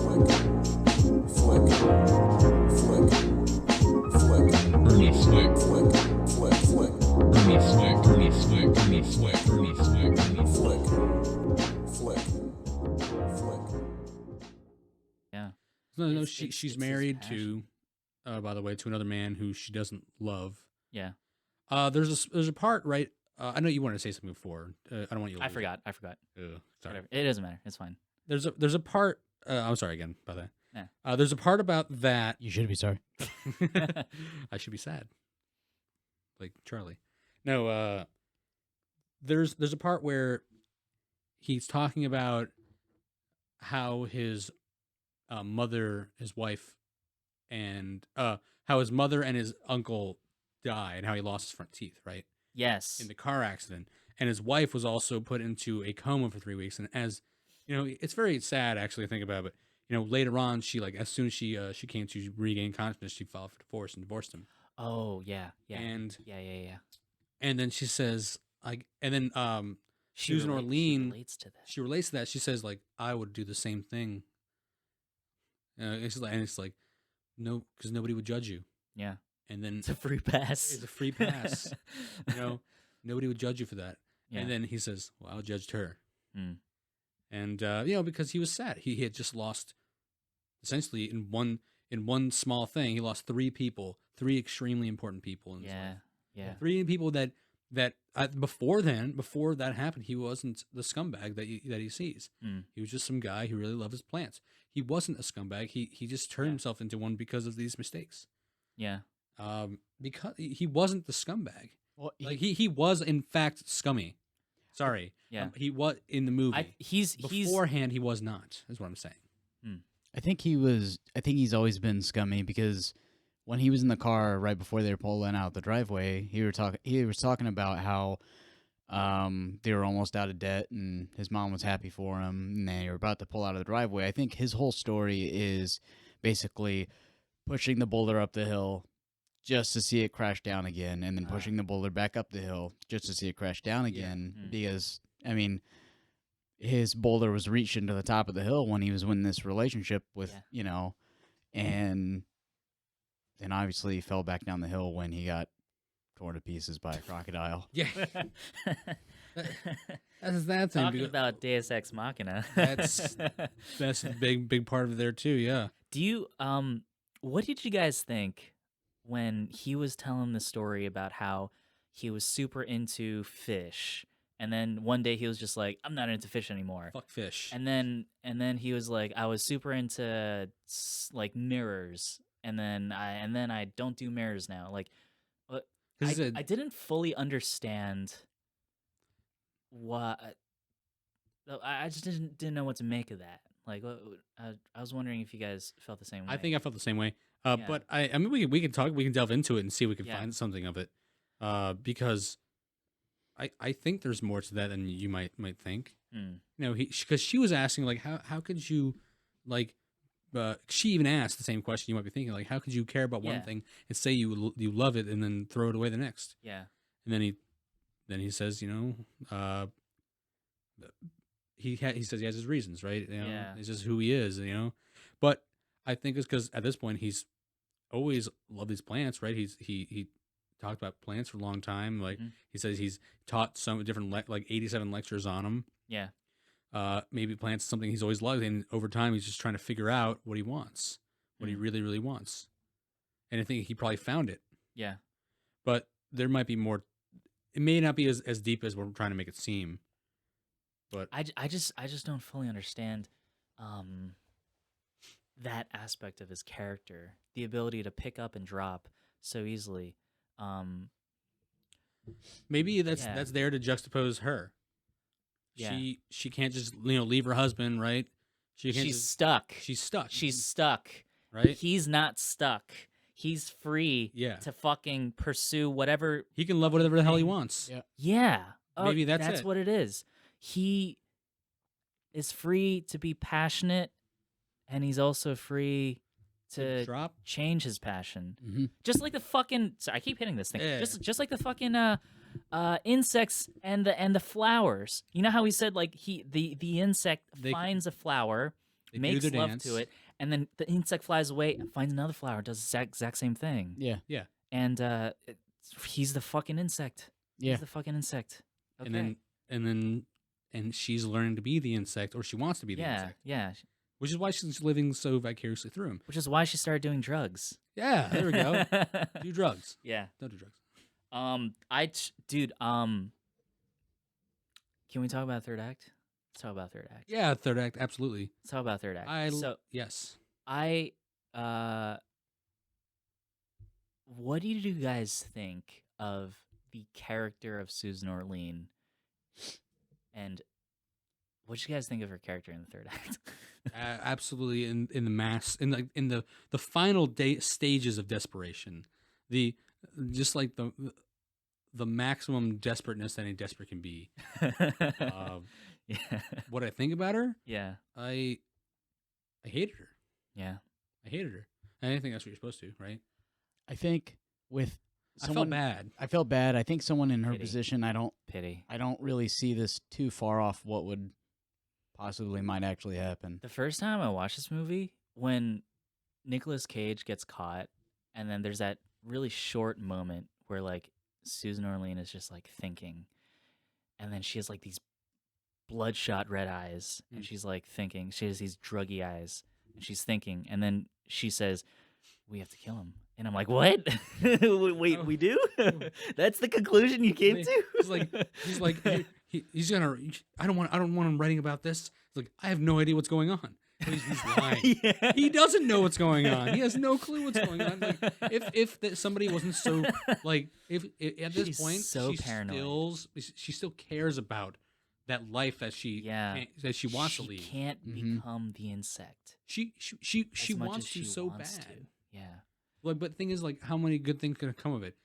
Yeah. No, she's married to, by the way, to another man who she doesn't love. Yeah. There's a part, right? I know you wanted to say something before. I don't want you to I lose forgot. it. Sorry. Whatever. It doesn't matter. It's fine. There's a part. I'm sorry again about that. Yeah. There's a part about that. You should be sorry. I should be sad, like Charlie. No. There's a part where he's talking about how his mother, his wife, and how his mother and his uncle died, and how he lost his front teeth, right? Yes. In the car accident. And his wife was also put into a coma for 3 weeks. And as you know, it's very sad actually to think about. But you know, later on, she as soon as she came to regain consciousness, she filed for divorce and divorced him. Oh yeah. And yeah. And then she says, and then Susan She Orlean relates to that. She relates to that. She says, like, I would do the same thing. It's like, no, because nobody would judge you. Yeah. And then It's a free pass. It's a free pass. Nobody would judge you for that. Yeah. And then he says, well, I judged her. Mm. And because he was sad. He had just lost, essentially in one small thing, he lost 3 people, 3 extremely important people in his life. Yeah. 3 people that before that happened, he wasn't the scumbag that he sees. Mm. He was just some guy who really loved his plants. He wasn't a scumbag. He just turned himself into one because of these mistakes. Yeah. Because he wasn't the scumbag. Well, he was in fact scummy. Sorry. Yeah. He was in the movie. He's beforehand. He was not. Is what I'm saying. I think he's always been scummy because when he was in the car right before they were pulling out the driveway, he was talking about how they were almost out of debt and his mom was happy for him and they were about to pull out of the driveway. I think his whole story is basically pushing the boulder up the hill just to see it crash down again, and then pushing the boulder back up the hill just to see it crash down again. Because, I mean, his boulder was reaching to the top of the hill when he was in this relationship with, and then obviously he fell back down the hill when he got torn to pieces by a crocodile. Yeah. That's talking about Deus Ex Machina. That's a big part of it there too. Yeah. Do you what did you guys think when he was telling the story about how he was super into fish, and then one day he was just like, I'm not into fish anymore. Fuck fish. And then he was like, I was super into like mirrors, and then I don't do mirrors now. Like, I didn't fully understand what. I just didn't know what to make of that. Like, I was wondering if you guys felt the same way. I think I felt the same way. But I mean, we can delve into it and see if we can find something of it. Because I think there's more to that than you might think. Because she was asking, like, how could you, like, she even asked the same question you might be thinking, like, how could you care about one thing and say you love it and then throw it away the next? Yeah. And then he says, he says he has his reasons, right? It's just who he is, But I think it's because at this point he's always loved these plants, right? He talked about plants for a long time. Like he says he's taught some different like 87 lectures on them. Yeah. Maybe plants is something he's always loved, and over time he's just trying to figure out what he wants, what he really, really wants. And I think he probably found it. Yeah. But there might be more. It may not be as deep as we're trying to make it seem. But I just don't fully understand that aspect of his character, the ability to pick up and drop so easily. Maybe that's there to juxtapose her. Yeah. She can't just leave her husband, right? She's stuck. She's stuck. She's stuck. Right? He's not stuck. He's free to fucking pursue whatever. He can love whatever the hell he wants. Yeah. Maybe that's it. What it is. He is free to be passionate, and he's also free to change his passion. Mm-hmm. Just like the fucking. Sorry, I keep hitting this thing. Yeah. Just like the fucking insects and the flowers. You know how he said like the insect finds a flower, makes love to it, and then the insect flies away and finds another flower, does the exact same thing. Yeah. And he's the fucking insect. Yeah. He's the fucking insect. Okay. And she's learning to be the insect, or she wants to be the insect. Yeah. Which is why she's living so vicariously through him. Which is why she started doing drugs. Yeah, there we go. Do drugs. Yeah. Don't do drugs. Dude, can we talk about third act? Let's talk about third act. Yeah, third act, absolutely. Let's talk about third act. Yes. What did you guys think of the character of Susan Orlean? And what did you guys think of her character in the third act? Absolutely, in the final stages of desperation, just like the maximum desperateness that any desperate can be. Yeah. What I think about her? Yeah. I hated her. Yeah. I hated her. And I think that's what you're supposed to, right? I think with someone, I felt bad. I think someone in her position, I don't really see this too far off what would possibly might actually happen. The first time I watched this movie, when Nicolas Cage gets caught, and then there's that really short moment where like Susan Orlean is just like thinking, and then she has like these bloodshot red eyes, and she's like thinking. She has these druggy eyes, and she's thinking, and then she says, "We have to kill him." And I'm like, "What? Wait, we do? That's the conclusion you came to?" He's gonna. I don't want him writing about this. It's like, I have no idea what's going on. He's lying. Yeah. He doesn't know what's going on. He has no clue what's going on. Like, if somebody wasn't so like, if at this She's point so paranoid. she still cares about that life that she wants to lead. She can't become the insect. She wants to so bad. Yeah. But the thing is, like, how many good things can come of it?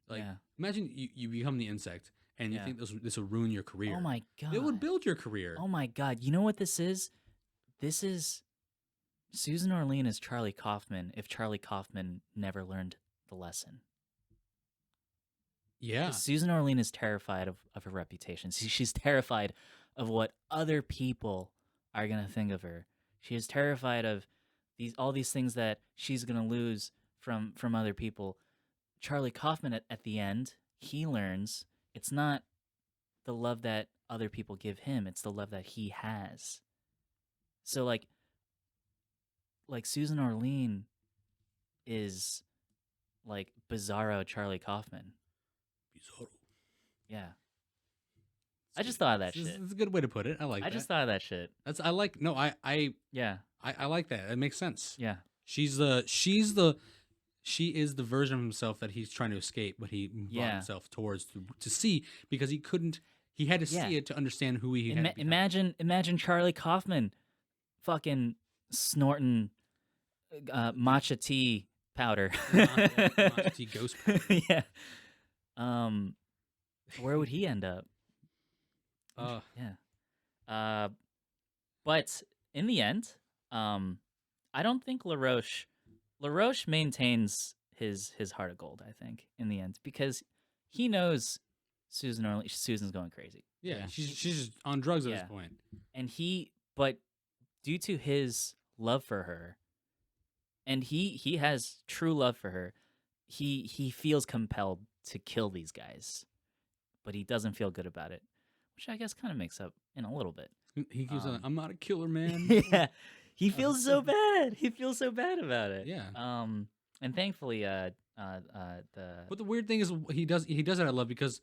Like, imagine you become the insect, and you think this will ruin your career. Oh my god! It would build your career. Oh my god! You know what this is? This is Susan Orlean as Charlie Kaufman. If Charlie Kaufman never learned the lesson. Yeah. Susan Orlean is terrified of her reputation. She's terrified of what other people are gonna think of her. She is terrified of all these things that she's gonna lose from other people. Charlie Kaufman at the end, he learns it's not the love that other people give him, it's the love that he has. So like Susan Orlean is like bizarro Charlie Kaufman. Bizarro. Yeah. I just thought of that shit. That's a good way to put it. I like that. I just thought of that shit. I like that. It makes sense. Yeah. She is the version of himself that he's trying to escape, but he brought himself towards to see, because he had to see it to understand who he had. Imagine Charlie Kaufman fucking snorting matcha tea powder. Matcha tea ghost powder. Yeah. Where would he end up? Yeah. But in the end, I don't think LaRoche maintains his heart of gold, I think, in the end, because he knows Susan's going crazy. Yeah, she's just on drugs at this point. And but due to his love for her, and he has true love for her, he feels compelled to kill these guys, but he doesn't feel good about it, which I guess kind of makes up in a little bit. He keeps on, I'm not a killer, man. Yeah. He feels so bad. He feels so bad about it. Yeah. And thankfully, But the weird thing is, he does it out of love, because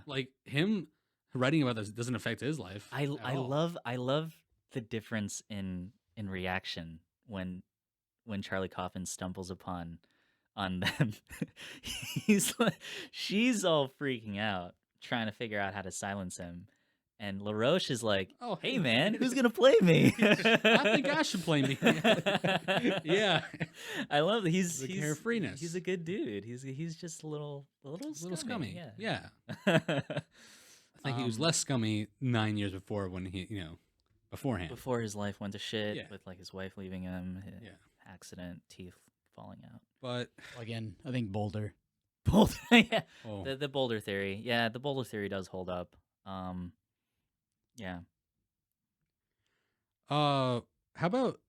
like, him writing about this doesn't affect his life. I love the difference in reaction when Charlie Kaufman stumbles on them. She's all freaking out, trying to figure out how to silence him. And LaRoche is like, "Oh, hey man, who's gonna play me? I think I should play me." Yeah, I love that he's carefreeness. He's a good dude. He's just a little scummy. Yeah. I think he was less scummy 9 years before, when beforehand. Before his life went to shit, with like his wife leaving him, accident, teeth falling out. But again, I think Boulder. Yeah. Oh. The Boulder theory. Yeah, the Boulder theory does hold up. Yeah. how about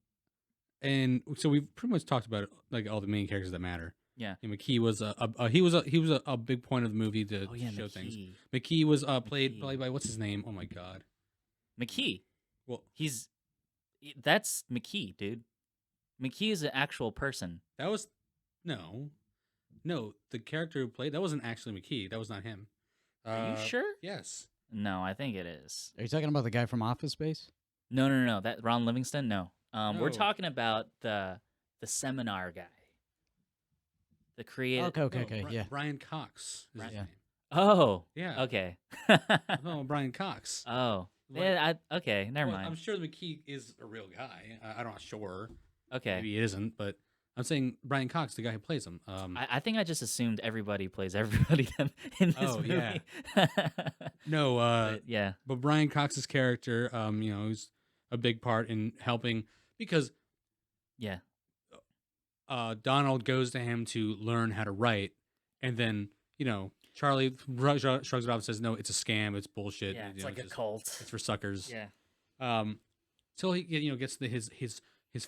and so we've pretty much talked about like all the main characters that matter. Yeah. And McKee was a big point of the movie to show McKee. things. McKee was played by what's his name? Oh my god. McKee. Well, that's McKee, dude. McKee is an actual person. That was no. The character who played that wasn't actually McKee. That was not him. Are you sure? Yes. No, I think it is. Are you talking about the guy from Office Space? No. That Ron Livingston? No. We're No. talking about the seminar guy. The creator. Okay, yeah. Brian Cox is his Yeah. name. Oh. Yeah. Okay. Oh, Brian Cox. Oh. Like- Yeah. Okay. Never Well, mind. I'm sure McKee is a real guy. I'm not sure. Okay. Maybe it isn't, but I'm saying Brian Cox, the guy who plays him. I think I just assumed everybody plays everybody in this Oh, movie. yeah. No, Yeah. but Brian Cox's character, he's a big part in helping because Yeah. Donald goes to him to learn how to write, and then Charlie shrugs it off and says, "No, it's a scam. It's bullshit. Yeah. It's You know, like a just- cult. It's for suckers." Yeah. So he gets to his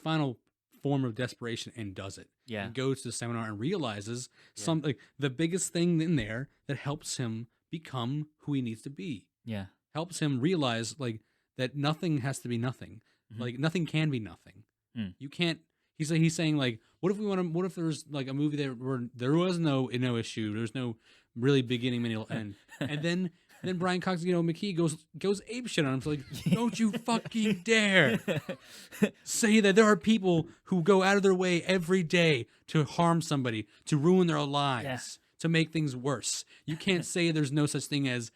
final form of desperation and does it. Yeah. He goes to the seminar and realizes Yeah. something. The biggest thing in there that helps him become who he needs to be. Yeah. Helps him realize like that nothing has to be nothing. Mhm. Like nothing can be nothing. Mm. You can't. He's saying like, what if there's like a movie where there was no issue, there's no really beginning, middle, end, and then Brian Cox, McKee goes apeshit on him. It's like, don't you fucking dare say that there are people who go out of their way every day to harm somebody, to ruin their lives, to make things worse. You can't say there's no such thing as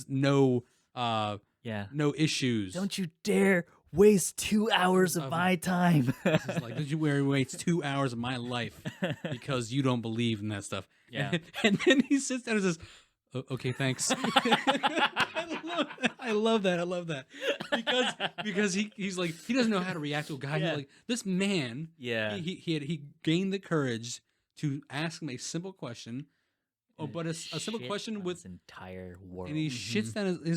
no no issues. Don't you dare waste 2 hours of my time. It's like, don't you waste 2 hours of my life because you don't believe in that stuff. Yeah. And then he sits down and says, okay, thanks. I love that. Because he's like, he doesn't know how to react to a guy. Yeah. Like, this man, Yeah. he gained the courage to ask him a simple question. Oh, but a simple Shit question on with his entire world. and he shits down he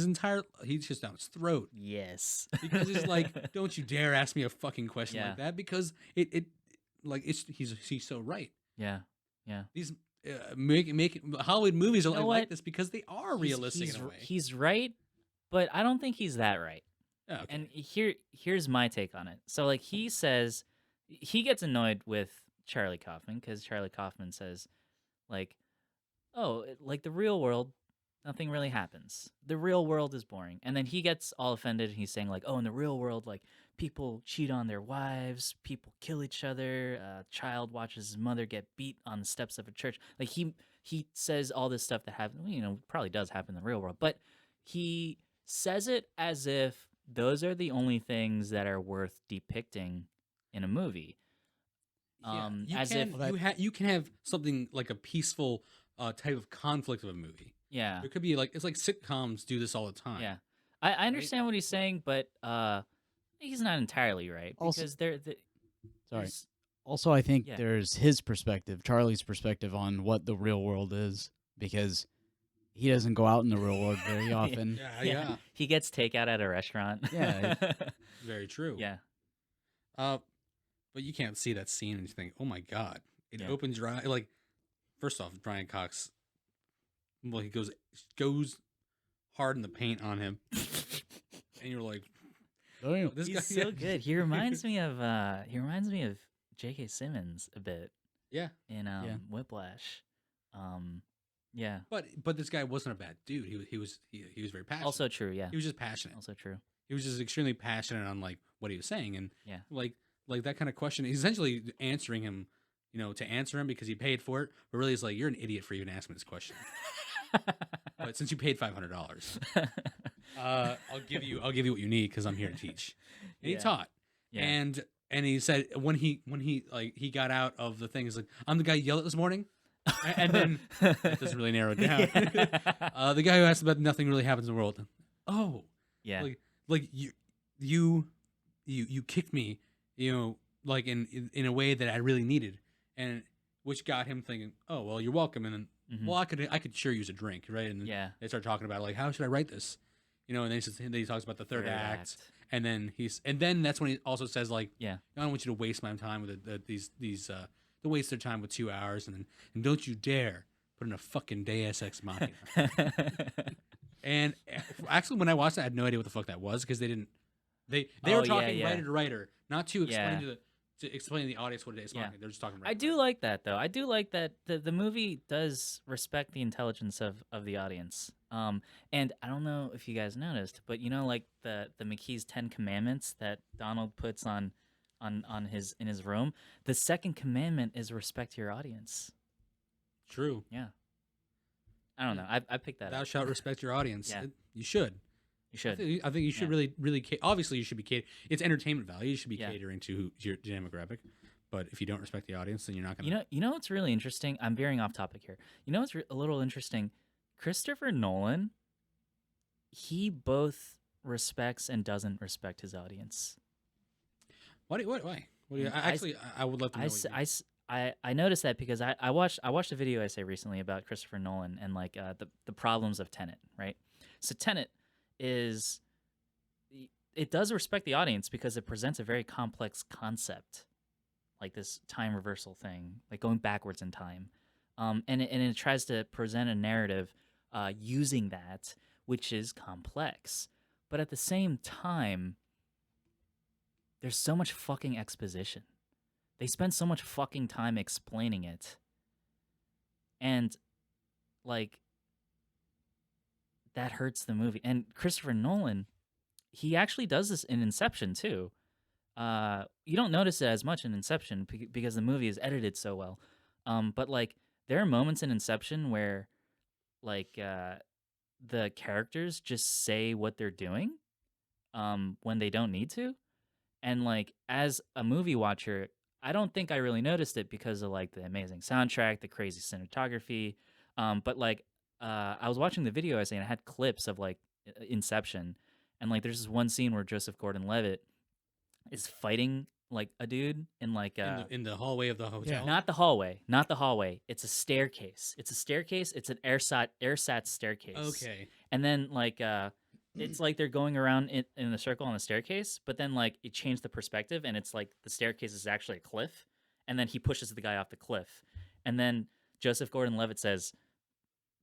shits down his throat. Yes. Because he's like, don't you dare ask me a fucking question Yeah. like that, because he's so right. Yeah. Yeah. These Hollywood movies are You know like what? this because they are realistic in a way. He's right, but I don't think he's that right. Oh, okay. And here's my take on it. So like he says, he gets annoyed with Charlie Kaufman because Charlie Kaufman says, like, oh, like the real world, nothing really happens. The real world is boring. And then he gets all offended. And he's saying like, oh, in the real world, like people cheat on their wives, people kill each other, a child watches his mother get beat on the steps of a church. Like he says all this stuff that probably does happen in the real world, but he says it as if those are the only things that are worth depicting in a movie. You can have something like a peaceful type of conflict of a movie. Yeah. There could be it's like sitcoms do this all the time. Yeah. I understand what he's saying, but he's not entirely right Also- because Sorry. there's- Also, I think Yeah. there's his perspective, Charlie's perspective on what the real world is, because he doesn't go out in the real world very often. Yeah. He gets takeout at a restaurant. Yeah. Very true. Yeah. But you can't see that scene and you think, oh my god, it Yeah. opens your eye. Like, first off, Brian Cox, well, he goes hard in the paint on him, and you're like, Damn. this He's guy, so good. He reminds me of J.K. Simmons a bit yeah. in Yeah. Whiplash. Yeah. But this guy wasn't a bad dude. He was very passionate. Also true. Yeah. he was just passionate. Also true. He was just extremely passionate on like what he was saying, and Yeah. like that kind of question. He's essentially answering him, to answer him because he paid for it. But really, it's like, you're an idiot for even asking this question. But since you paid $500, I'll give you what you need because I'm here to teach. And he Yeah. taught, Yeah. and he said when he he got out of the thing, he's like, I'm the guy you yelled at this morning. And then that doesn't really narrow it down. Yeah. The guy who asked about nothing really happens in the world. Oh, Yeah. like you kicked me, like in a way that I really needed, and which got him thinking, oh well, you're welcome. And then, Mhm. well, I could sure use a drink, right? And then Yeah. they start talking about like, how should I write this? and then he talks about the third act. And then that's when he also says like, I don't want you to waste my time with to waste their time with 2 hours, and don't you dare put in a fucking Deus Ex Machina. And actually, when I watched that, I had no idea what the fuck that was, because they were talking writer to writer, not to explain to explain to the audience what it is. They're just talking. I do like that, though. I do like that the movie does respect the intelligence of the audience. And I don't know if you guys noticed, but like the McKee's 10 Commandments that Donald puts in his room. The second commandment is respect your audience. True. Yeah. I don't know. I picked that. Thou shalt respect your audience. You should. You should. I think you should really. Obviously, you should be catering. It's entertainment value. You should be catering to your demographic. But if you don't respect the audience, then you're not gonna. You know what's really interesting? I'm veering off topic here. You know what's a little interesting? Christopher Nolan. He both respects and doesn't respect his audience. Why? I would love to know. I noticed that because I watched a video essay recently about Christopher Nolan and like the problems of Tenet, right? So Tenet it does respect the audience because it presents a very complex concept, like this time reversal thing, like going backwards in time, and it tries to present a narrative using that, which is complex, but at the same time, there's so much fucking exposition. They spend so much fucking time explaining it. And, like, that hurts the movie. And Christopher Nolan, he actually does this in Inception, too. You don't notice it as much in Inception because the movie is edited so well. But, like, there are moments in Inception where, like, the characters just say what they're doing when they don't need to. And, like, as a movie watcher, I don't think I really noticed it because of like the amazing soundtrack, the crazy cinematography. But like, I was watching the video essay and I had clips of like Inception, and like there's this one scene where Joseph Gordon-Levitt is fighting like a dude in like in the hallway of the hotel. Not the hallway. It's a staircase. It's an airsat staircase. Okay. And then like it's like they're going around in the circle on the staircase, but then like it changed the perspective and it's like the staircase is actually a cliff, and then he pushes the guy off the cliff, and then Joseph Gordon-Levitt says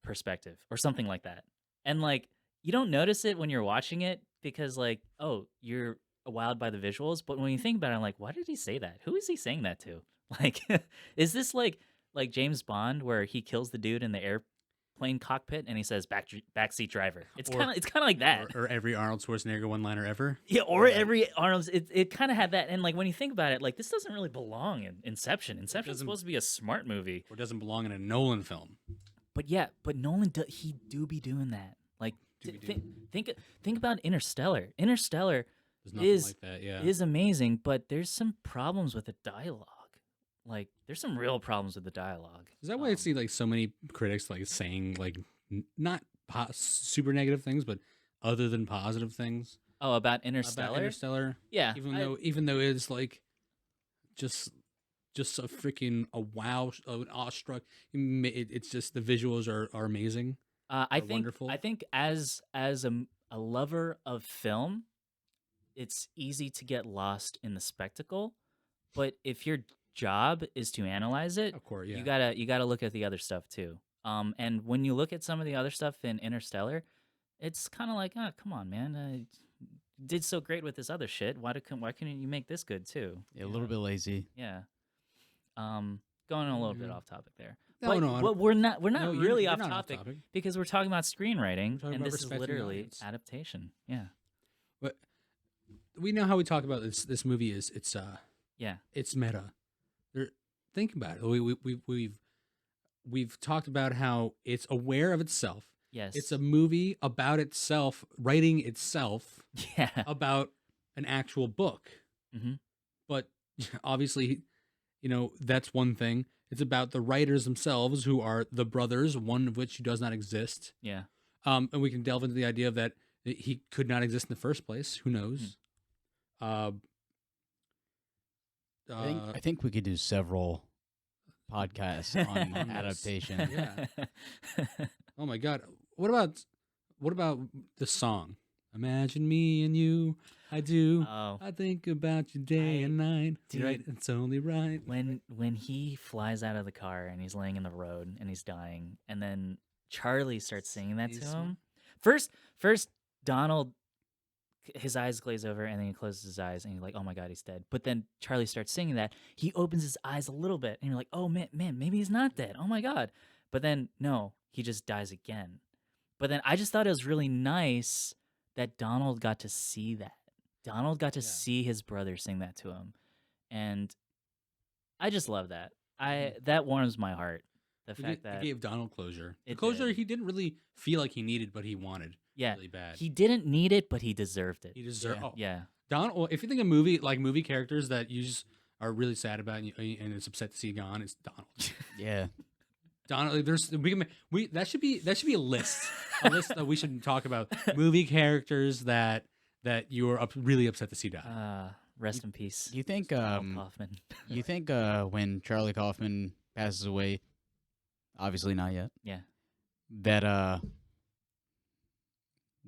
perspective or something like that. And like you don't notice it when you're watching it because like, oh, you're wowed by the visuals, but when you think about it, I'm like, why did he say that? Who is he saying that to? Like is this like James Bond where he kills the dude in the airplane cockpit and he says backseat driver? It's kind of like that. Or every Arnold Schwarzenegger one-liner ever. Yeah, or every Arnold's. It kind of had that. And like when you think about it, like this doesn't really belong in Inception. Inception's supposed to be a smart movie, or doesn't belong in a Nolan film. But Nolan he do be doing that. Like think about Interstellar. Interstellar is amazing, but there's some problems with the dialogue. Like there's some real problems with the dialogue. Is that why I see like so many critics like saying like not super negative things, but other than positive things? Oh, about Interstellar. About Interstellar, yeah. Even though it's like just a freaking an awestruck. It's just the visuals are amazing. I think wonderful. I think as a lover of film, it's easy to get lost in the spectacle, but if your job is to analyze it, of course, yeah. you gotta look at the other stuff too. And when you look at some of the other stuff in Interstellar, it's kind of like, oh, come on, man, you did so great with this other shit. Why couldn't you make this good too? Yeah, a little bit lazy. Yeah. Going a little bit off topic there. No, but we're not really you're off not topic because we're talking about screenwriting, and this is literally audience. adaptation. Yeah. But we know how we talk about this movie is it's meta. Think about it. We've talked about how it's aware of itself. Yes. It's a movie about itself, writing itself. Yeah. About an actual book. Mm-hmm. But obviously, that's one thing. It's about the writers themselves, who are the brothers, one of which does not exist. Yeah. And we can delve into the idea of that he could not exist in the first place. Who knows? I think we could do several podcasts on adaptation. Yeah. Oh my God. What about the song? Imagine me and you. I do. Oh, I think about you day and night. dude, Right? It's only right. when he flies out of the car and he's laying in the road and he's dying, and then Charlie starts singing that to him. First, Donald, his eyes glaze over and then he closes his eyes and you're like, oh my god, he's dead. But then Charlie starts singing that. He opens his eyes a little bit and you're like, oh man, maybe he's not dead. Oh my god. But then no, he just dies again. But then I just thought it was really nice that Donald got to see that. Donald got to see his brother sing that to him. And I just love that. That warms my heart. The fact that it gave Donald closure. The closure he didn't really feel like he needed, but he wanted. Yeah, really bad. He didn't need it, but he deserved it. He deserved. Yeah. Yeah. Donald. Well, if you think of movie characters that you just are really sad about and it's upset to see gone, it's Donald. Yeah. Donald. That should be a list. A list that we should talk about movie characters that you're really upset to see die. Rest in peace. You think Kaufman? You think when Charlie Kaufman passes away, obviously not yet. Yeah. That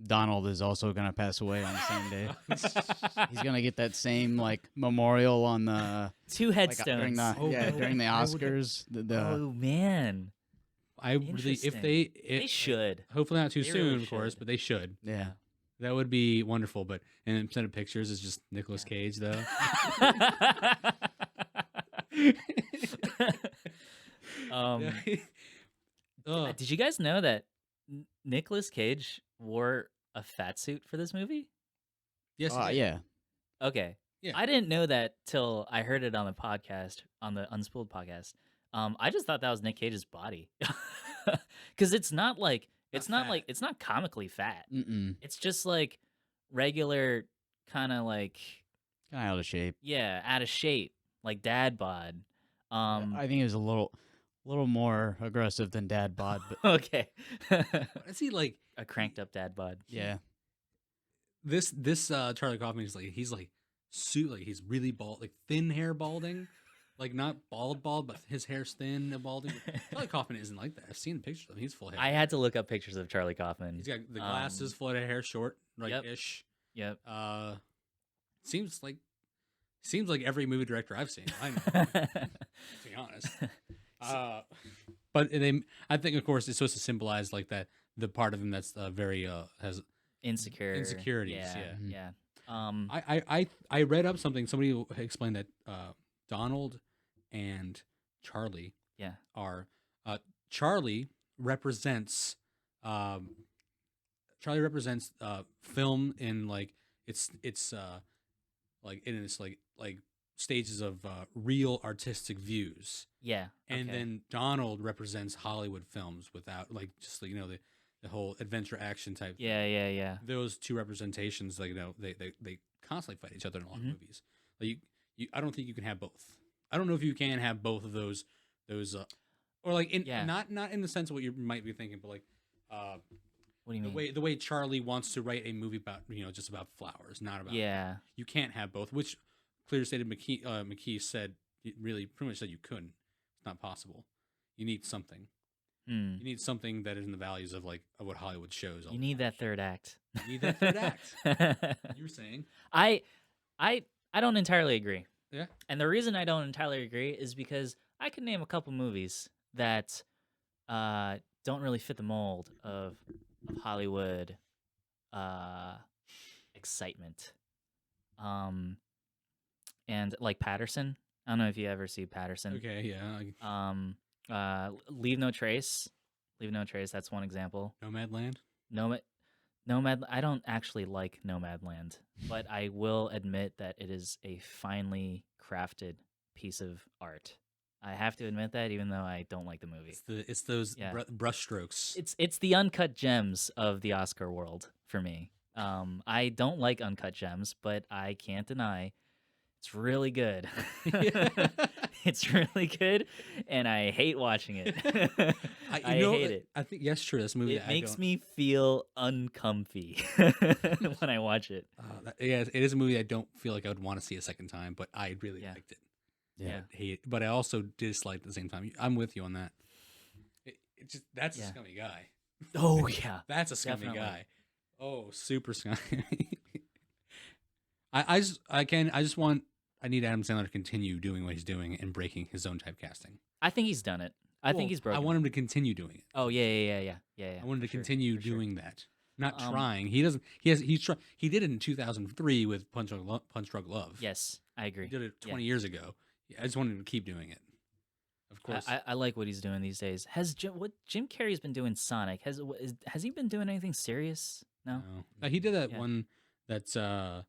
Donald is also gonna pass away on the same day. He's gonna get that same memorial on the 2 headstones during the Oscars. Oh man, I really, if they should. Hopefully not too soon, really of course, but they should. Yeah. That would be wonderful, but instead of pictures, it's just Nicolas Cage, though. Did you guys know that Nicolas Cage wore a fat suit for this movie? Yes. Yeah. Okay. Yeah. I didn't know that till I heard it on the podcast, on the Unspooled podcast. I just thought that was Nick Cage's body, because it's not comically fat. Mm-mm. It's just like regular, kind of out of shape. Yeah, out of shape, like dad bod. I think it was a little more aggressive than dad bod, but okay. Is he like a cranked up dad bod? Yeah. This Charlie Kaufman is he's really bald, like thin hair balding. Like not bald, but his hair's thin and balding. Charlie Kaufman isn't like that. I've seen pictures of him. He's full hair. I had to look up pictures of Charlie Kaufman. He's got the glasses, full head of hair, short, ish. Yep. Seems like every movie director I've seen. I know. To be honest. But I think, of course, it's supposed to symbolize that the part of him that's very has insecurities. Yeah. I read up something. Somebody explained that Donald and Charlie are Charlie represents film in it's in its stages of real artistic views. Yeah. And then Donald represents Hollywood films without the whole adventure action type. Yeah. Those two representations, they constantly fight each other in a lot of movies. I don't think you can have both. I don't know if you can have both of those or not in the sense of what you might be thinking, but what do you mean? The way Charlie wants to write a movie about just about flowers, not about you can't have both, which clear stated McKee said pretty much said you couldn't. It's not possible. You need something. You need something that is in the values of what Hollywood shows. You need that third act. You need that third act. You were saying I don't entirely agree. Yeah. And the reason I don't entirely agree is because I can name a couple movies that don't really fit the mold of Hollywood excitement. And Patterson. I don't know if you ever see Patterson. Okay, yeah. Leave No Trace. Leave No Trace, that's one example. Nomadland? Nomad. I don't actually like Nomadland, but I will admit that it is a finely crafted piece of art. I have to admit that, even though I don't like the movie. It's those brushstrokes. It's the uncut gems of the Oscar world for me. I don't like uncut gems, but I can't deny it's really good. It's really good, and I hate watching it. I hate it. I think true. This movie makes me feel uncomfy when I watch it. It is a movie I don't feel like I would want to see a second time, but I really liked it. Yeah, I hate it, but I also dislike at the same time. I'm with you on that. That's a scummy guy. Oh yeah, that's a scummy guy. Oh, super scummy. I need Adam Sandler to continue doing what he's doing and breaking his own typecasting. I think he's done it. I think he's broken. I want him to continue doing it. Oh yeah. I want him to continue doing that. Not trying. He did it in 2003 with Punch Drunk Love. Yes, I agree. He did it 20 years ago. I just wanted him to keep doing it. Of course. I like what he's doing these days. What Jim Carrey's been doing Sonic? Has he been doing anything serious? No. He did that one that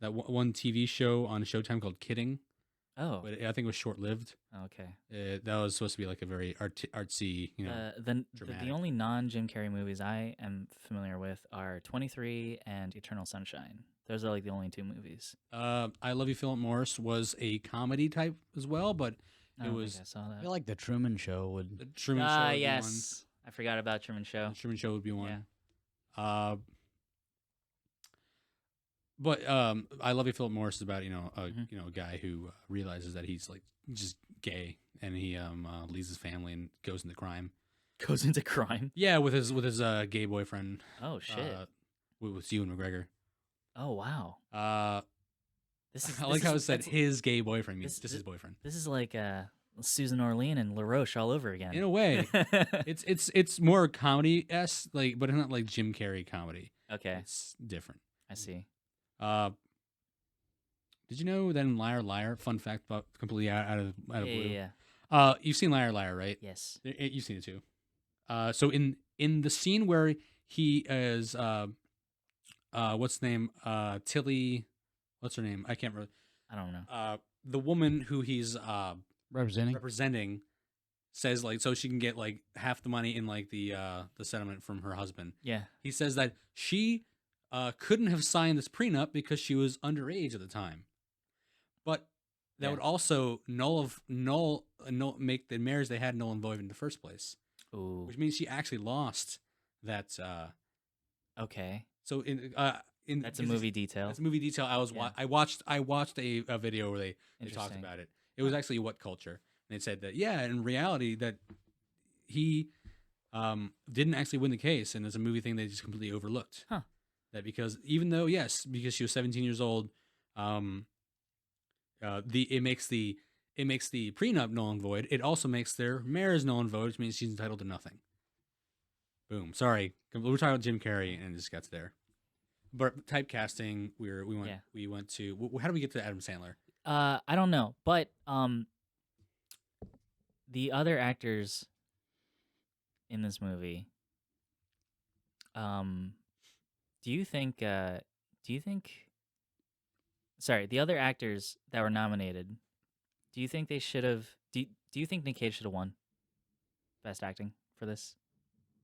one TV show on Showtime called Kidding. Oh. But I think it was short-lived. Okay. That was supposed to be like a very artsy, the only non-Jim Carrey movies I am familiar with are 23 and Eternal Sunshine. Those are like the only two movies. I Love You, Philip Morris was a comedy type as well, but it was. I saw that. I feel like the Truman Show would. The Truman Show. Would yes. be one. I forgot about Truman Show. The Truman Show would be one. Yeah. But I Love You, Philip Morris is about a guy who realizes that he's like just gay and he leaves his family and goes into crime. Goes into crime? Yeah, with his gay boyfriend. Oh shit. With Ewan McGregor. Oh wow. I like how it said his gay boyfriend means just his boyfriend. This is like Susan Orlean and LaRoche all over again. In a way, it's more comedy-esque, like, but it's not like Jim Carrey comedy. Okay, it's different. I see. Did you know that in Liar Liar? Fun fact, about completely out of blue. Yeah. You've seen Liar Liar, right? Yes. You've seen it too. So in the scene where he is what's the name? Tilly. What's her name? I can't remember. I don't know. The woman who he's representing says like so she can get like half the money in like the settlement from her husband. Yeah. He says that she couldn't have signed this prenup because she was underage at the time. But that would also make the marriage they had null and void in the first place. Ooh. Which means she actually lost that. Okay. So that's a movie detail. That's a movie detail. I watched a video where they talked about it. It was actually What Culture, and they said that in reality that he didn't actually win the case, and it's a movie thing they just completely overlooked. Huh. That because even though because she was 17 years old, it makes the prenup null and void. It also makes their marriage null and void, which means she's entitled to nothing. Boom. Sorry, we were talking about Jim Carrey and it just got to there. But typecasting, we went to. How do we get to Adam Sandler? I don't know, but the other actors in this movie, do you think sorry, the other actors that were nominated, do you think they should have do you think Nick Cage should have won Best Acting for this?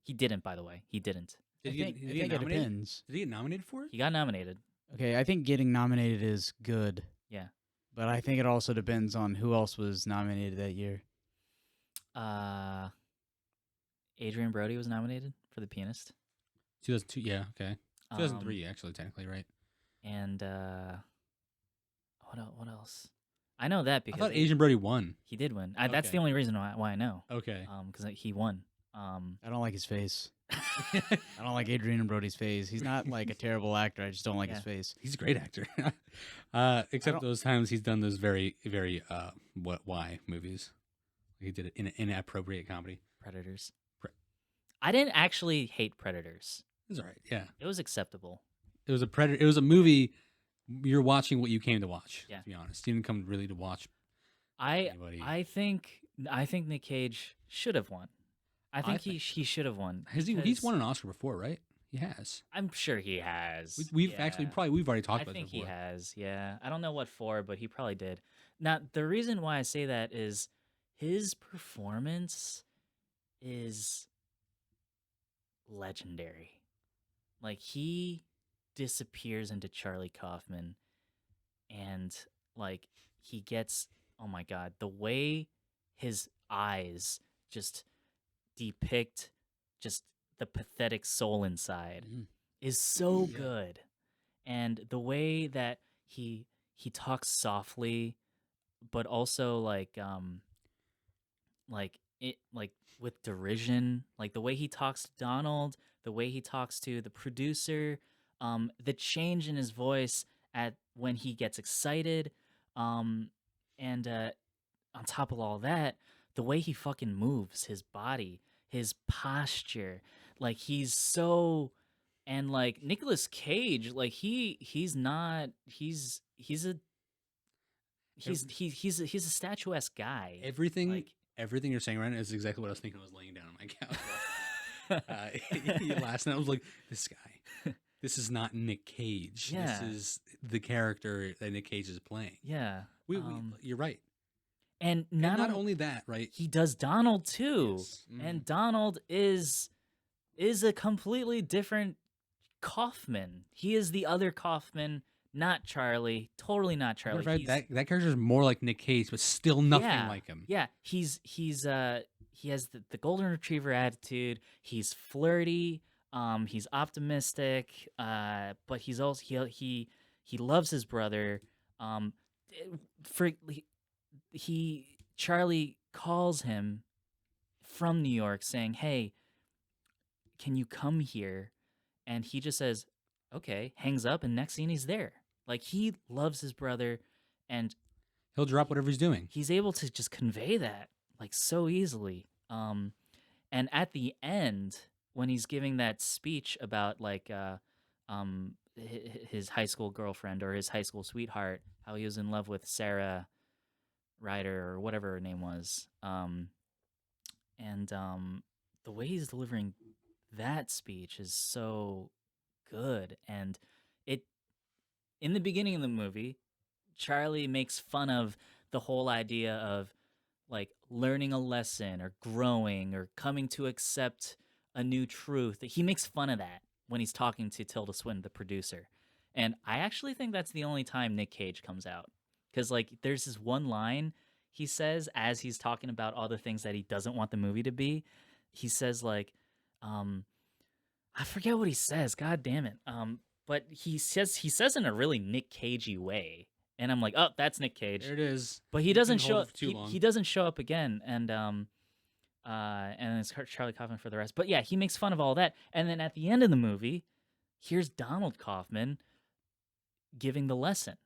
He didn't, by the way. He didn't. I think it depends. Did he get nominated for it? He got nominated. Okay, I think getting nominated is good. Yeah. But I think it also depends on who else was nominated that year. Adrian Brody was nominated for The Pianist. 2002, yeah, okay. 2003, actually, technically, right? And what else? I know that because I thought Adrian Brody won. He did win. That's the only reason why I know. Okay. Because he won. I don't like his face. I don't like Adrian Brody's face. He's not like a terrible actor. I just don't like his face. He's a great actor. Except those times he's done those very, very why movies. He did it in an inappropriate comedy. Predators. I didn't actually hate Predators. It was all right. Yeah. It was acceptable. It was It was a movie. You're watching what you came to watch. Yeah. To be honest, you didn't come really to watch. Anybody. I think Nick Cage should have won. I think he should have won. He's won an Oscar before, right? He has. I'm sure he has. We've already talked about this before. I think he has, yeah. I don't know what for, but he probably did. Now, the reason why I say that is his performance is legendary. Like, he disappears into Charlie Kaufman, and, like, he gets, oh my God, the way his eyes just depict just the pathetic soul inside is so good. And the way that he talks softly, but also like it like with derision, like the way he talks to Donald, the way he talks to the producer, the change in his voice at when he gets excited, um, and on top of all that, the way he fucking moves his body, his posture, like he's so and like Nicolas Cage, like he's a statuesque guy. Everything Like everything you're saying right now is exactly what I was thinking. I was laying down on my couch last night. I was like, this guy, this is not Nick Cage. Yeah. This is the character that Nick Cage is playing. yeah. You're right. And And not, not only that, right? he does Donald too. Yes. And Donald is a completely different Kaufman. He is the other Kaufman, not Charlie. Totally not Charlie. Matter of fact, that character is more like Nick Cage, but still nothing like him. Yeah, he has the golden retriever attitude. He's flirty. He's optimistic. But he's also he loves his brother. For Charlie calls him from New York saying, "Hey, can you come here?" And he just says, "Okay," hangs up, and next scene he's there. Like he loves his brother, and He'll drop whatever he's doing. he's able to just convey that like so easily. And at the end, when he's giving that speech about like his high school girlfriend or his high school sweetheart, how he was in love with Sarah Ryder or whatever her name was, and the way he's delivering that speech is so good. And it in the beginning of the movie, Charlie makes fun of the whole idea of like learning a lesson or growing or coming to accept a new truth. He makes fun of that when he's talking to Tilda Swinton, the producer. And I actually think that's the only time Nick Cage comes out. Because like there's this one line he says as he's talking about all the things that he doesn't want the movie to be. He says like, I forget what he says. God damn it. But he says in a really Nick Cagey way, and I'm like, oh, that's Nick Cage. There it is. But he doesn't show up. Too long. He doesn't show up again, and it's Charlie Kaufman for the rest. But yeah, he makes fun of all that, and then at the end of the movie, here's Donald Kaufman giving the lesson,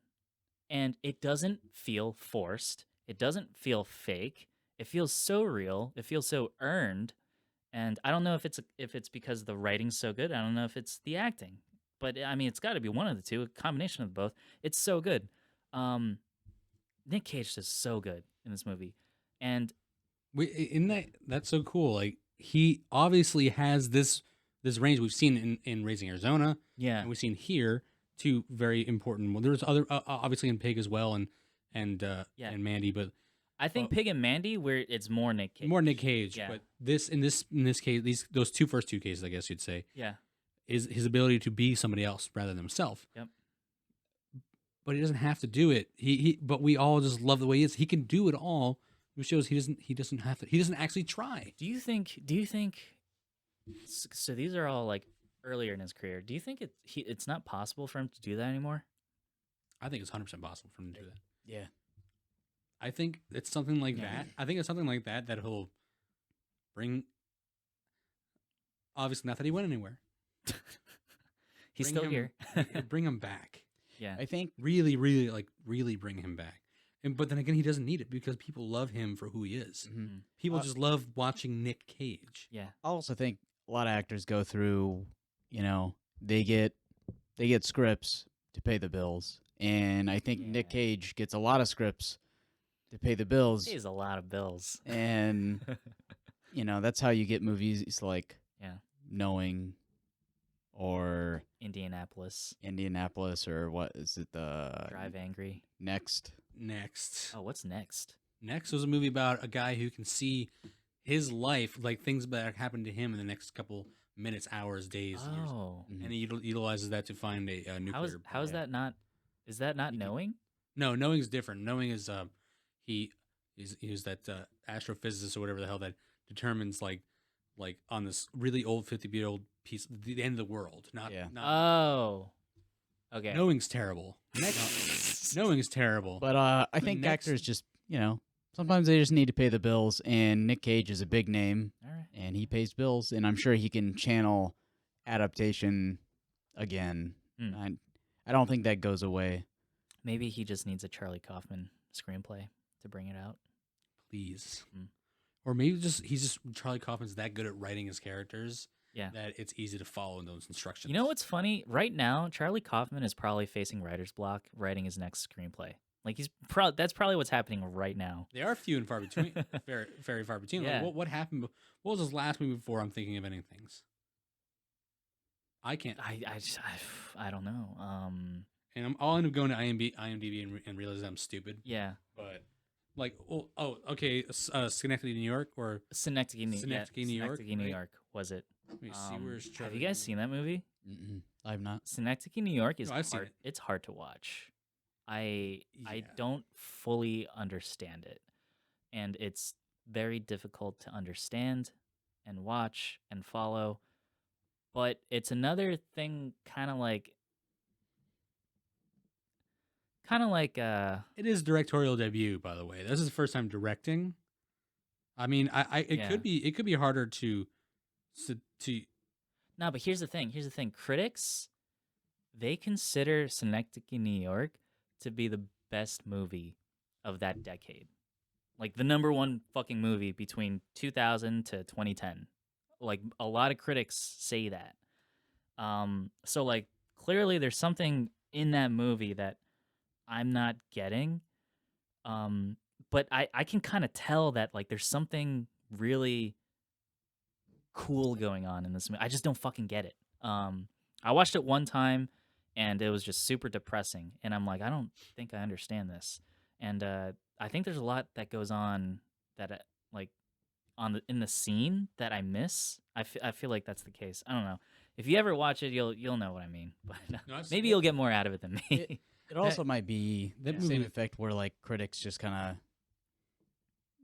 and it doesn't feel forced. It doesn't feel fake. It feels so real. It feels so earned. And I don't know if it's because the writing's so good. I don't know if it's the acting, but I mean, it's got to be one of the two, a combination of both. It's so good. Nick Cage is so good in this movie, and that's so cool. Like he obviously has this range we've seen in Raising Arizona, and we've seen here two very important. Well, there's other obviously in Pig as well, and Mandy, but. I think Pig and Mandy, where it's more Nick Cage. More Nick Cage, but in this case, those first two cases, I guess you'd say, is his ability to be somebody else rather than himself. Yep. But he doesn't have to do it. But we all just love the way he is. He can do it all. Which shows he doesn't have to. He doesn't actually try. Do you think? So these are all like earlier in his career. Do you think it's not possible for him to do that anymore? I think it's 100% possible for him to do that. Yeah. I think it's something like that. I think it's something like that he'll bring. Obviously, not that he went anywhere. He's still here. Bring him back. Yeah, I think really bring him back. But then again, he doesn't need it because people love him for who he is. Mm-hmm. People just love watching Nick Cage. Yeah, I also think a lot of actors go through. They get scripts to pay the bills, and I think Nick Cage gets a lot of scripts to pay the bills. He has a lot of bills. And, that's how you get movies like Knowing or Indianapolis, or what is it? Drive Angry. Next. Oh, what's Next? Next was a movie about a guy who can see his life, like things that happen to him in the next couple minutes, hours, days, years. Mm-hmm. And he utilizes that to find a nuclear. How is that not? Is that not Knowing? No, Knowing is different. Knowing is he was that astrophysicist or whatever the hell that determines like on this really old 50-year-old piece the end of the world. Not okay. Knowing's terrible. Knowing is terrible. But I think actors just Sometimes they just need to pay the bills, and Nick Cage is a big name, All right. and he pays bills, and I'm sure he can channel adaptation again. Hmm. I don't think that goes away. Maybe he just needs a Charlie Kaufman screenplay to bring it out. Please. Hmm. Or maybe Charlie Kaufman's that good at writing his characters that it's easy to follow in those instructions. You know what's funny? Right now, Charlie Kaufman is probably facing writer's block writing his next screenplay. Like that's probably what's happening right now. They are few and far between, very, very far between. Yeah. Like what happened? What was his last movie before I'm thinking of ending things? I can't. I don't know. And I'll end up going to IMDb and realize I'm stupid. Yeah. But like, okay, Schenectady, New York, or Synecdoche, New York. Synecdoche, New York was it? Let me see. Where's Charlie? Have you guys seen that movie? I've not. Synecdoche, New York is I've hard. seen it. It's hard to watch. I don't fully understand it, and it's very difficult to understand and watch and follow. But it's another thing, kind of like It is directorial debut, by the way. This is the first time directing. I mean, it could be harder to. No, but here's the thing. Critics, they consider Synecdoche, New York, to be the best movie of that decade. Like the #1 fucking movie between 2000 to 2010. Like a lot of critics say that. So like clearly there's something in that movie that I'm not getting. But I can kind of tell that like there's something really cool going on in this movie. I just don't fucking get it. I watched it one time and it was just super depressing, and I'm like, I don't think I understand this. And I think there's a lot that goes on that like in the scene that I miss. I feel like that's the case. I don't know. If you ever watch it, you'll know what I mean. But maybe you'll get more out of it than me. It also might be the same effect where like critics just kind of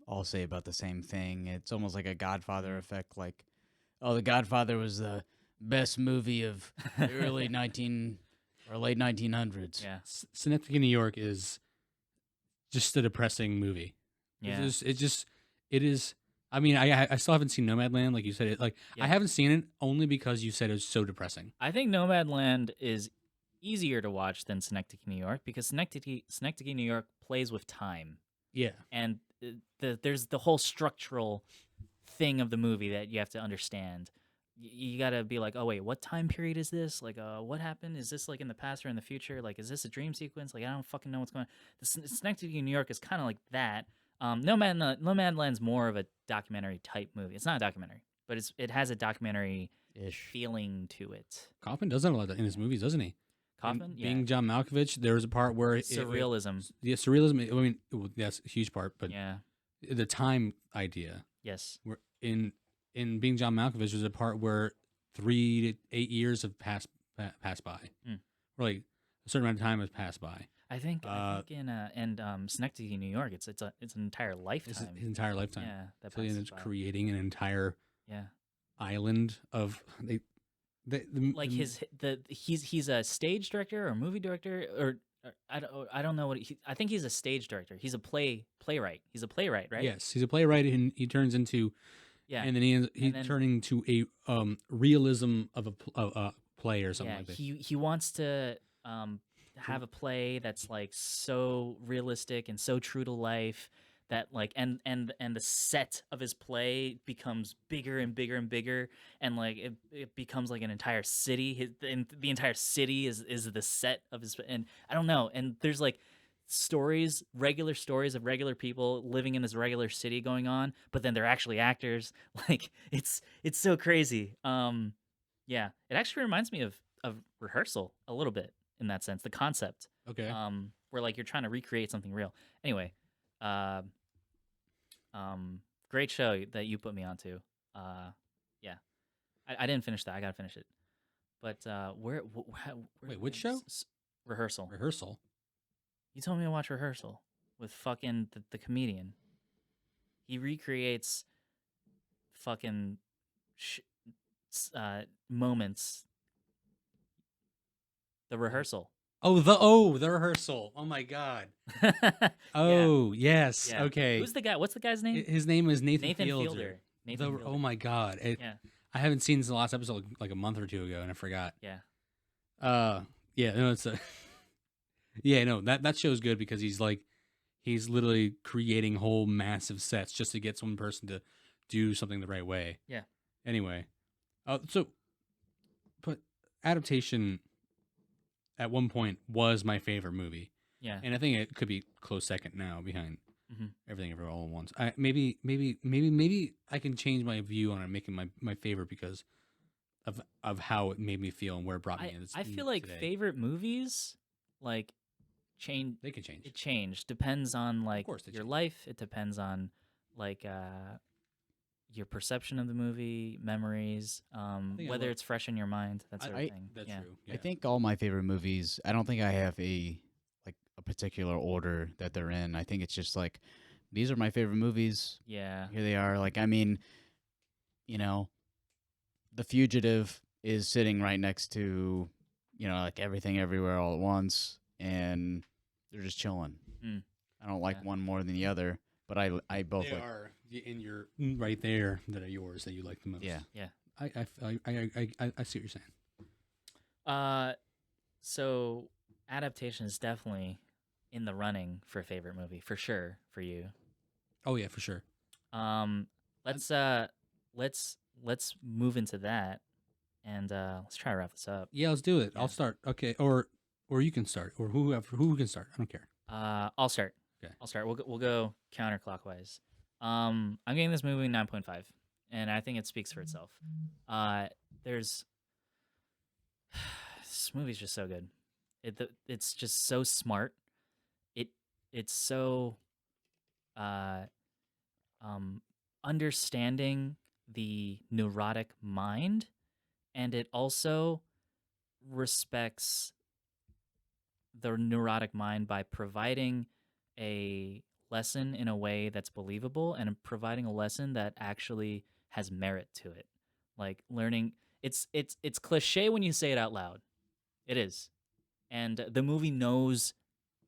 all say about the same thing. It's almost like a Godfather effect. Like, oh, The Godfather was the best movie of the early late 1900s. Yeah, Synecdoche, New York is just a depressing movie. Yeah, it is. I mean, I still haven't seen Nomadland, like you said. I haven't seen it only because you said it was so depressing. I think Nomadland is easier to watch than Synecdoche, New York, because Synecdoche, New York plays with time. Yeah, and there's the whole structural thing of the movie that you have to understand. You got to be like, oh wait, what time period is this? Like, what happened? Is this like in the past or in the future? Like, is this a dream sequence? Like, I don't fucking know what's going on. The Synecdoche, New York is kind of like that. Nomadland's more of a documentary type movie. It's not a documentary, but it has a documentary feeling to it. Kaufman does that a lot in his movies, doesn't he? Kaufman, being John Malkovich, there was a part where surrealism. Surrealism. I mean, that's a huge part, but yeah, the time idea. Yes, where in being John Malkovich, there's a part where 3 to 8 years have passed by, or like a certain amount of time has passed by. I think in Synecdoche, New York, it's an entire lifetime. His entire lifetime. Yeah, that so he ends up creating an entire island of he's a stage director or movie director or I don't know what I think he's a stage director. He's a playwright. He's a playwright, right? Yes, he's a playwright, and he turns into and then he turning to a realism of a play or something like that. He wants to have a play that's like so realistic and so true to life that like and the set of his play becomes bigger and bigger and bigger, and like it becomes like an entire city. The entire city is the set of his, and I don't know, and there's like regular stories of regular people living in this regular city going on, but then they're actually actors. Like it's so crazy. Yeah, it actually reminds me of Rehearsal a little bit in that sense, the concept. Okay. Where like you're trying to recreate something real. Anyway, great show that you put me onto. Yeah, I didn't finish that. I gotta finish it. But wait, which show? Rehearsal. Rehearsal. You told me to watch Rehearsal with fucking the comedian. He recreates fucking moments. The Rehearsal. the rehearsal. Oh my god. Yeah, Oh yes. yeah. Okay. Who's the guy? What's the guy's name? His name is Nathan Nathan Fielder. Fielder. Nathan Fielder. Oh my god. Yeah, I haven't seen the last episode like a month or two ago, and I forgot. yeah, Yeah. No, it's a. Yeah, no, that show's good because he's literally creating whole massive sets just to get one person to do something the right way. yeah. Anyway, but Adaptation at one point was my favorite movie. Yeah. And I think it could be close second now behind Mm-hmm. Everything Everywhere All at Once. Maybe I can change my view on it, making my favorite because of how it made me feel and where it brought me in. I feel like today. favorite movies like change. They can change. It changed. Depends on like your change. life. It depends on like your perception of the movie, memories, whether it's fresh in your mind, that sort of thing. That's true. Yeah. I think all my favorite movies, I don't think I have a particular order that they're in. I think it's just like, these are my favorite movies. Yeah. Here they are. Like, I mean, The Fugitive is sitting right next to, like Everything Everywhere All at Once, and they're just chilling. Mm. I don't like one more than the other, but I both they like. are in your right there that are yours that you like the most. Yeah. Yeah. I see what you're saying. So Adaptation is definitely in the running for favorite movie for sure for you. Oh yeah, for sure. Let's move into that, and let's try to wrap this up. Yeah, let's do it. Yeah. I'll start. Okay, or you can start, or who can start. I don't care. I'll start. Okay. I'll start. We'll go counterclockwise. I'm giving this movie 9.5, and I think it speaks for itself. This movie's just so good. It's just so smart. It's so understanding the neurotic mind, and it also respects the neurotic mind by providing a lesson in a way that's believable and providing a lesson that actually has merit to it. Like learning, it's cliche when you say it out loud. It is. And the movie knows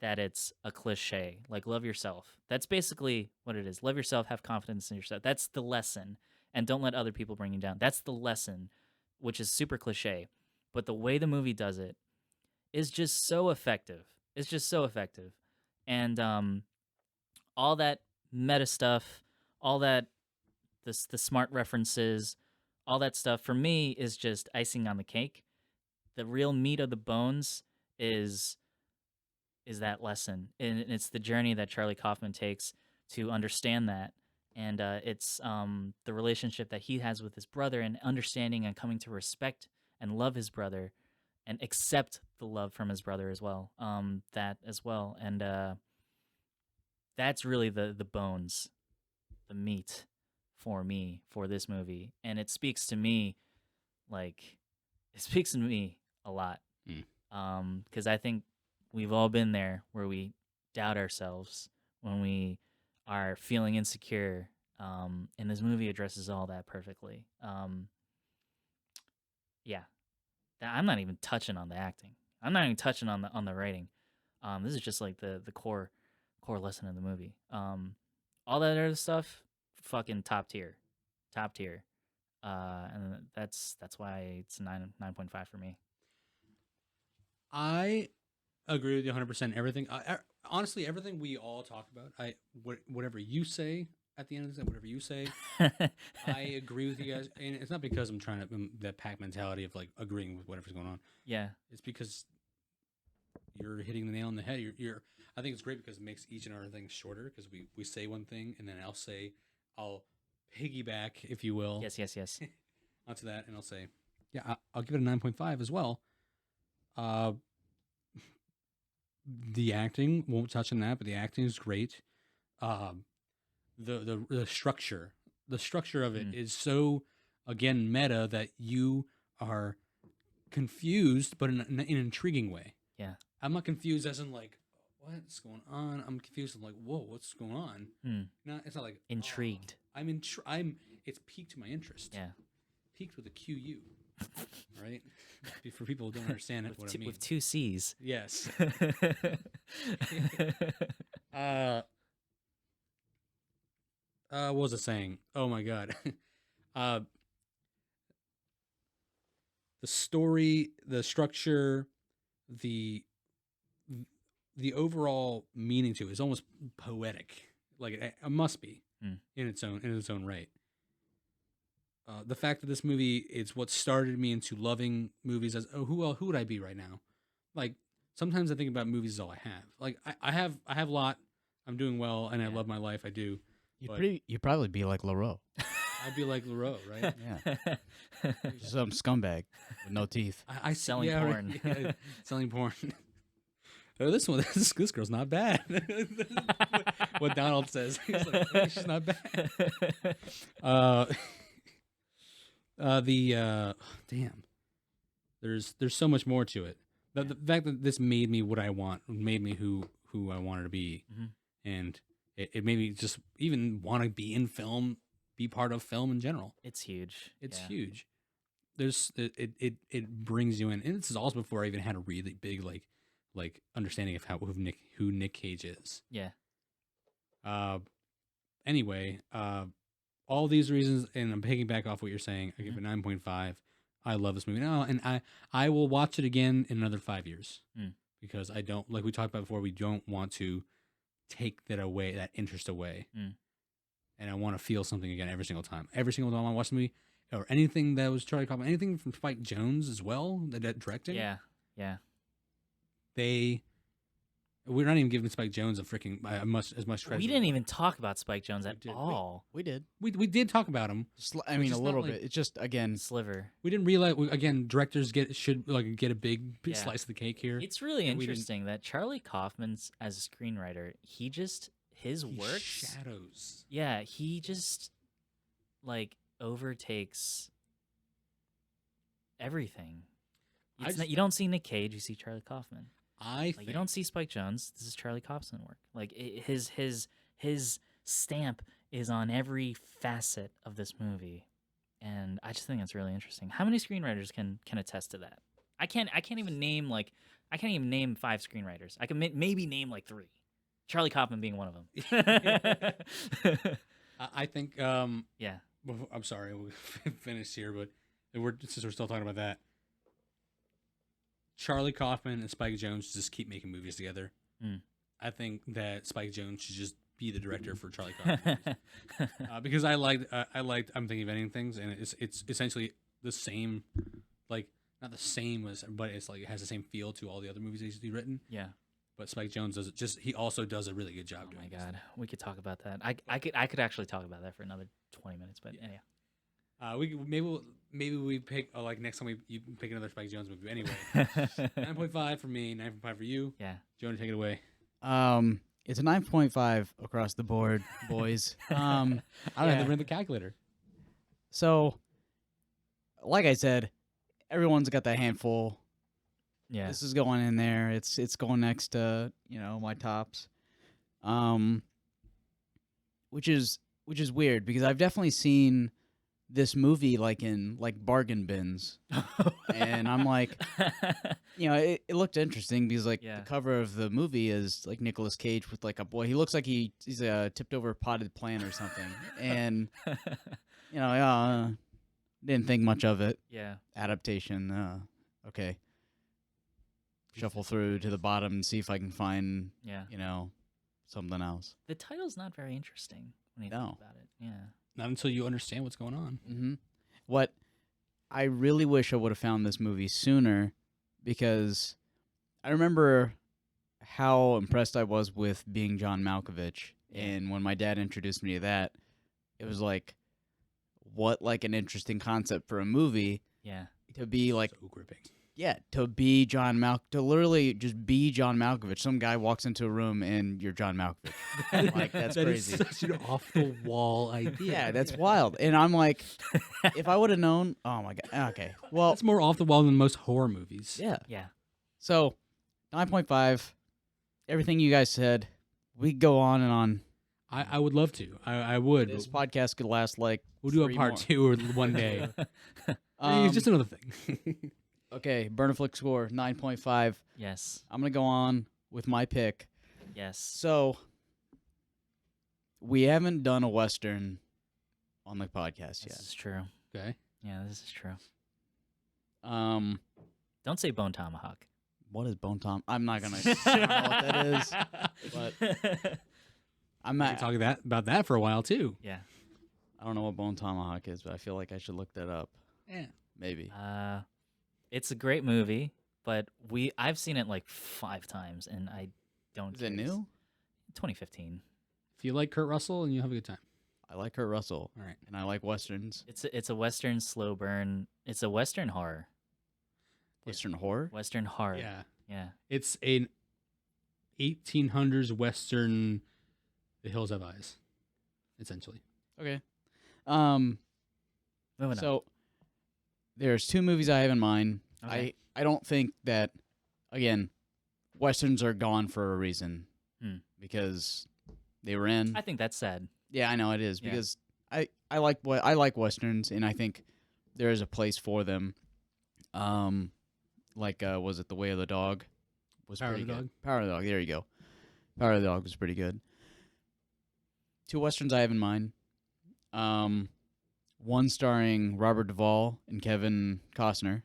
that it's a cliche, like love yourself. That's basically what it is. Love yourself, have confidence in yourself. That's the lesson. And don't let other people bring you down. That's the lesson, which is super cliche. But the way the movie does it is just so effective. It's just so effective. And all that meta stuff, all that the smart references, all that stuff for me is just icing on the cake. The real meat of the bones is that lesson, and it's the journey that Charlie Kaufman takes to understand that, and it's the relationship that he has with his brother, and understanding and coming to respect and love his brother, and accept the love from his brother as well. That as well, and that's really the bones, the meat for me for this movie, and it speaks to me a lot, because I think we've all been there where we doubt ourselves when we are feeling insecure. And this movie addresses all that perfectly. Yeah, I'm not even touching on the acting. I'm not even touching on the writing. This is just like the core lesson of the movie. All that other stuff, fucking top tier. And that's why it's 9.5 for me. I agree with you 100%. Everything, honestly, everything we all talk about, whatever you say at the end of this, whatever you say, I agree with you guys. And it's not because I'm trying to that pack mentality of like agreeing with whatever's going on. Yeah, it's because you're hitting the nail on the head. I think it's great because it makes each and every thing shorter because we say one thing and then I'll piggyback, if you will. Yes. onto that, and I'll say, yeah, I'll give it a 9.5 as well. The acting, won't touch on that, but the acting is great. The structure of it is so, again, meta that you are confused, but in an intriguing way. Yeah, I'm not confused as in like, what's going on? I'm confused. I'm like, whoa, what's going on? No, it's not like intrigued. It's piqued my interest. Yeah, piqued with a QU. right? For people who don't understand it, what I mean. With 2 C's. Yes. What was it saying? Oh my god. The story, the structure, the the overall meaning to it is almost poetic. Like it must be in its own right. The fact that this movie is what started me into loving movies as who would I be right now? Like sometimes I think about movies is all I have. Like I have a lot. I'm doing well and I love my life. I do. You'd probably be like LaRoe. I'd be like LaRoe, right? Yeah. Some scumbag with no teeth. I selling porn. Right, yeah, selling porn. Oh, this girl's not bad. What Donald says. He's like, hey, she's not bad. Damn. There's so much more to it. The fact that this made me what I want, made me who I wanted to be, and it made me just even want to be in film, be part of film in general. It's huge. It's huge. There's it brings you in, and this is also before I even had a really big like understanding of who Nick Cage is. Yeah. Anyway, all these reasons, and I'm picking back off what you're saying. I give it 9.5. I love this movie now, and I will watch it again in another 5 years because I don't, like we talked about before, we don't want to take that interest away, and I want to feel something again every single time. Every single time I watch the movie, or anything that was Charlie Kaufman, anything from Spike Jonze as well, that directing. Yeah. We're not even giving Spike Jonze as much credit. We didn't even talk about Spike Jonze at all. We did. We did talk about him. I mean, a little bit. It's just, again, sliver. We didn't realize. Again, directors should get a big slice of the cake here. It's really interesting that Charlie Kaufman's as a screenwriter, his work shadows. Yeah, he just overtakes everything. You don't see Nick Cage, you see Charlie Kaufman. You don't see Spike Jonze. This is Charlie Kaufman work. His stamp is on every facet of this movie, and I just think that's really interesting. How many screenwriters can attest to that? I can't even name 5 screenwriters. I can maybe name 3. Charlie Kaufman being one of them. I think. Yeah. I'm sorry, we'll finish here, but since we're still talking about that. Charlie Kaufman and Spike Jonze just keep making movies together. I think that Spike Jonze should just be the director for Charlie Kaufman because I liked I'm Thinking of Ending Things, and it's essentially the same, not the same as, but it's it has the same feel to all the other movies he's written. Yeah. But Spike Jonze does it. He also does a really good job. Oh my god, we could talk about that. I could actually talk about that for another 20 minutes, but yeah. Maybe we pick next time you pick another Spike Jonze movie. Anyway, 9.5 for me, 9.5 for you. Yeah, Jonah, take it away. It's a 9.5 across the board, boys. I don't have to run the calculator. So, like I said, everyone's got that handful. Yeah, this is going in there. It's going next to my tops, which is weird because I've definitely seen this movie in bargain bins, and I'm like, it looked interesting because the cover of the movie is Nicolas Cage with a boy. He looks like he's tipped over a potted plant or something, and didn't think much of it. Yeah, Adaptation. Okay, shuffle through to the bottom and see if I can find something else. The title's not very interesting when you think about it. Yeah. Not until you understand what's going on. Mm-hmm. What I really wish I would have found this movie sooner, because I remember how impressed I was with Being John Malkovich, and when my dad introduced me to that, it was what an interesting concept for a movie. Yeah, to be so gripping. Yeah, to be to literally just be John Malkovich. Some guy walks into a room and you're John Malkovich. That's crazy. That is such an off the wall idea. Yeah, that's wild. And I'm if I would have known, oh my god. Okay, well, it's more off the wall than most horror movies. Yeah, yeah. So 9.5. Everything you guys said. We could go on and on. I would love to. I would. This podcast could last we'll do a part 2 or one day. It's just another thing. Okay, Burnaflick score 9.5. Yes. I'm gonna go on with my pick. Yes. So we haven't done a Western on the podcast yet. This is true. Okay. Yeah, this is true. Don't say Bone Tomahawk. What is Bone Tom? I'm not gonna. I don't know what that is, but I'm not talking about that for a while too. Yeah. I don't know what Bone Tomahawk is, but I feel like I should look that up. Yeah. Maybe. It's a great movie, but I've seen it like 5 times, and I don't. Is it new? 2015. If you like Kurt Russell, and you have a good time. I like Kurt Russell. All right. And I like Westerns. It's a Western slow burn. It's a Western horror. Western horror? Western horror. Yeah. Yeah. It's an 1800s Western. The Hills Have Eyes, essentially. Okay. Moving so there's 2 movies I have in mind. Okay. I don't think that, again, Westerns are gone for a reason. Because they were in. I think that's sad. Yeah, I know it is, Yeah. because I like Westerns, and I think there is a place for them. Was it The Way of the Dog? Was Power of pretty the good. Dog. Power of the Dog. There you go. Power of the Dog was pretty good. 2 Westerns I have in mind. One starring Robert Duvall and Kevin Costner,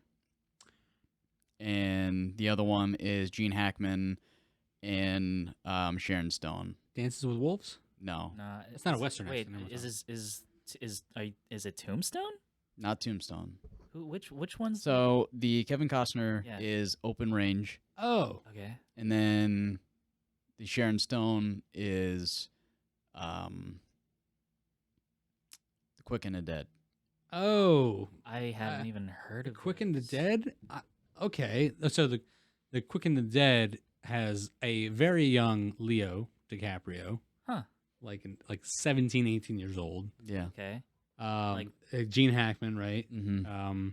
and the other one is Gene Hackman and Sharon Stone. Dances with Wolves? No, Nah, It's not a Western, Wait, actually. is it Tombstone? not Tombstone. Which one's? So the Kevin Costner Yeah. is Open Range, Oh. Okay. and then the Sharon Stone is The Quick and the Dead. Oh. I haven't even heard of Quick and the those. Dead? Okay. So the Quick and the Dead has a very young Leo DiCaprio. Huh. Like 17, 18 years old. Yeah. Okay. Gene Hackman, right? Mm-hmm.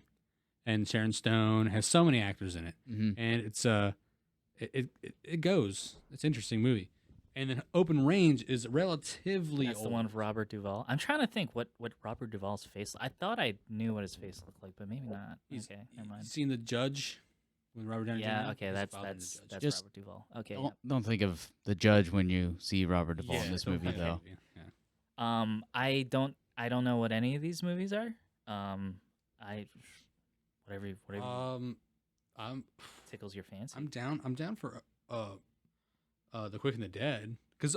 And Sharon Stone has so many actors in it. Mm-hmm. And it's it goes. It's an interesting movie. And then Open Range is relatively That's old. the one with Robert Duvall. I'm trying to think what Robert Duvall's face. I thought I knew what his face looked like, but maybe not. Okay, never mind. You seen The Judge with Robert Downey Jr.? Yeah. Okay. His That's father in The Judge. Just- Robert Duvall. Okay. Don't think of the judge when you see Robert Duvall in this don't movie, think though. of it, yeah. I don't know what any of these movies are. Whatever I'm tickles your fancy. I'm down for The Quick and the Dead because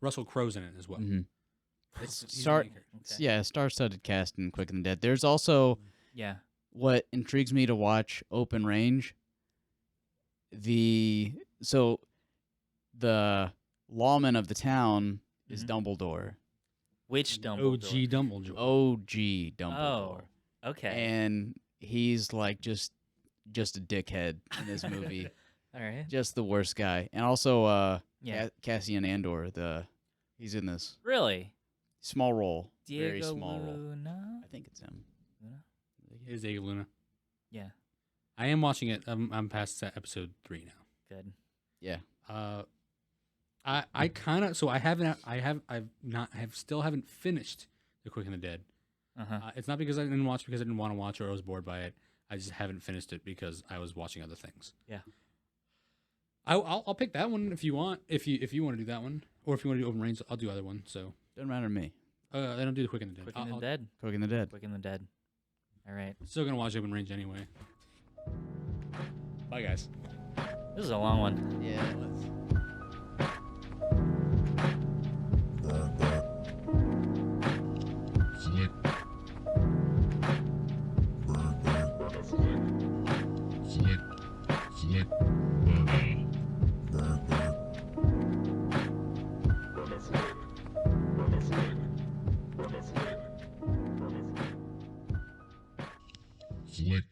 Russell Crowe's in it as well. Mm-hmm. He's the Start- main character. Okay. Yeah, star-studded cast in Quick and the Dead. There's also Yeah. what intrigues me to watch Open Range. The lawman of the town is Dumbledore. Which Dumbledore? OG Dumbledore. OG Dumbledore. Oh. Okay. And he's like just a dickhead in this movie. All right. Just the worst guy. And also Yeah. Cassian Andor, he's in this. Really? Small role. Diego very small role. Luna? I think it's him. Luna? It is Diego Luna. Yeah. I am watching it. I'm past episode 3 now. Good. Yeah. I still haven't finished The Quick and the Dead. Uh-huh. It's not because I didn't watch because I didn't want to watch or I was bored by it. I just haven't finished it because I was watching other things. Yeah. I'll pick that one if you want. If you want to do that one, or if you want to do Open Range, I'll do other one. So Doesn't matter to me. then I'll do The Quick and the Dead. Quick and the Dead. Quick and the Dead. Quick and the Dead. All right. Still gonna watch Open Range anyway. Bye guys. This is a long one. Yeah, Slick.